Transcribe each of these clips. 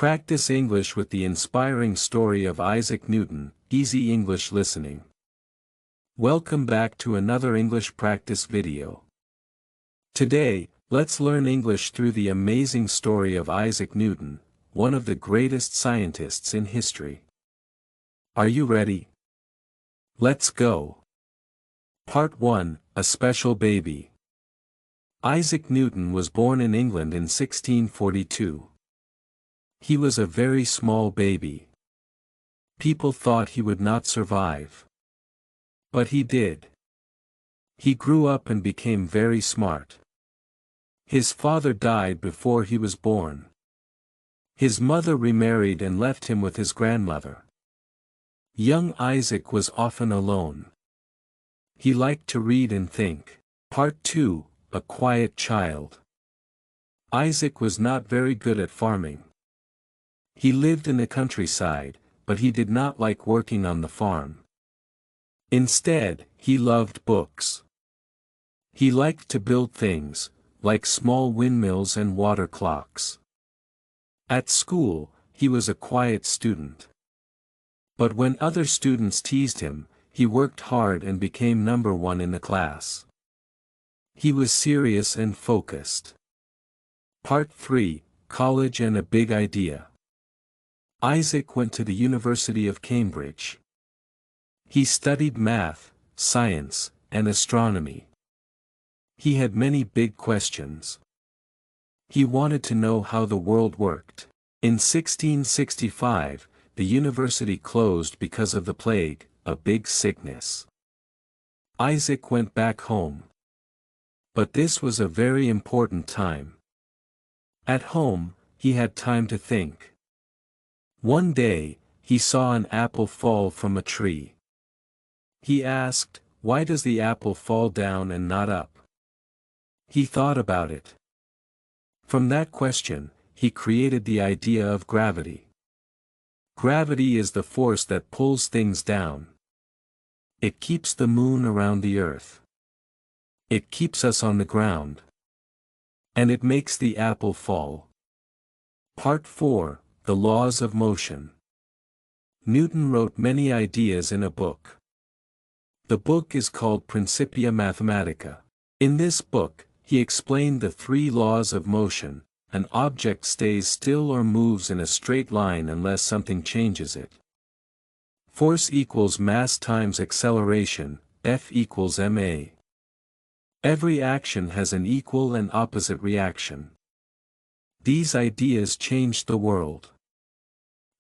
Practice English with the inspiring story of Isaac Newton, easy English listening. Welcome back to another English practice video. Today, let's learn English through the amazing story of Isaac Newton, one of the greatest scientists in history. Are you ready? Let's go. Part 1, A Special Baby. Isaac Newton was born in England in 1642. He was a very small baby. People thought he would not survive. But he did. He grew up and became very smart. His father died before he was born. His mother remarried and left him with his grandmother. Young Isaac was often alone. He liked to read and think. Part 2, A Quiet Child. Isaac was not very good at farming. He lived in the countryside, but he did not like working on the farm. Instead, he loved books. He liked to build things, like small windmills and water clocks. At school, he was a quiet student. But when other students teased him, he worked hard and became number one in the class. He was serious and focused. Part 3, College and a Big Idea. Isaac went to the University of Cambridge. He studied math, science, and astronomy. He had many big questions. He wanted to know how the world worked. In 1665, the university closed because of the plague, a big sickness. Isaac went back home. But this was a very important time. At home, he had time to think. One day, he saw an apple fall from a tree. He asked, "Why does the apple fall down and not up?" He thought about it. From that question, he created the idea of gravity. Gravity is the force that pulls things down. It keeps the moon around the earth. It keeps us on the ground. And it makes the apple fall. Part 4, The Laws of Motion. Newton wrote many ideas in a book. The book is called Principia Mathematica. In this book, he explained the 3 laws of motion. An object stays still or moves in a straight line unless something changes it. Force equals mass times acceleration, F equals ma. Every action has an equal and opposite reaction. These ideas changed the world.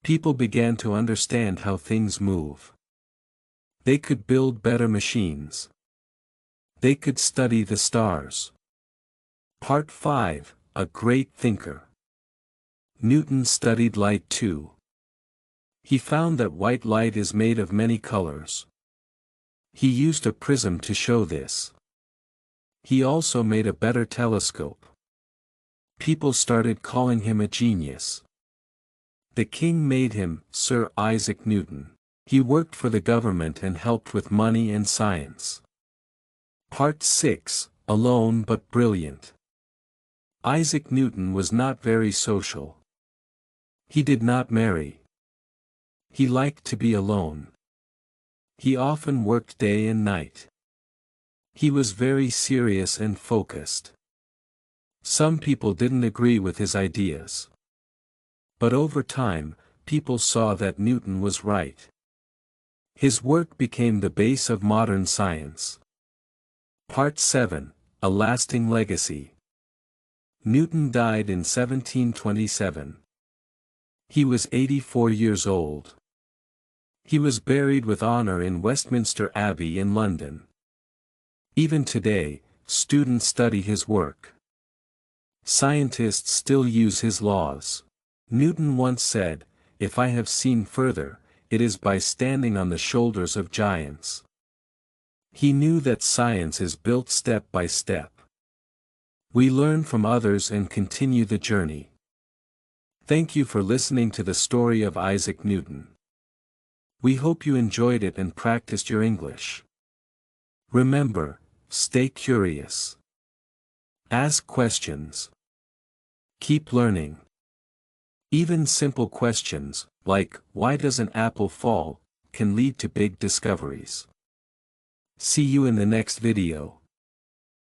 People began to understand how things move. They could build better machines. They could study the stars. Part 5, A Great Thinker. Newton studied light too. He found that white light is made of many colors. He used a prism to show this. He also made a better telescope. People started calling him a genius. The king made him Sir Isaac Newton. He worked for the government and helped with money and science. Part 6, Alone but Brilliant. Isaac Newton was not very social. He did not marry. He liked to be alone. He often worked day and night. He was very serious and focused. Some people didn't agree with his ideas. But over time, people saw that Newton was right. His work became the base of modern science. Part 7, A Lasting Legacy. Newton died in 1727. He was 84 years old. He was buried with honor in Westminster Abbey in London. Even today, students study his work. Scientists still use his laws. Newton once said, "If I have seen further, it is by standing on the shoulders of giants." He knew that science is built step by step. We learn from others and continue the journey. Thank you for listening to the story of Isaac Newton. We hope you enjoyed it and practiced your English. Remember, stay curious. Ask questions. Keep learning. Even simple questions, like, why does an apple fall, can lead to big discoveries. See you in the next video.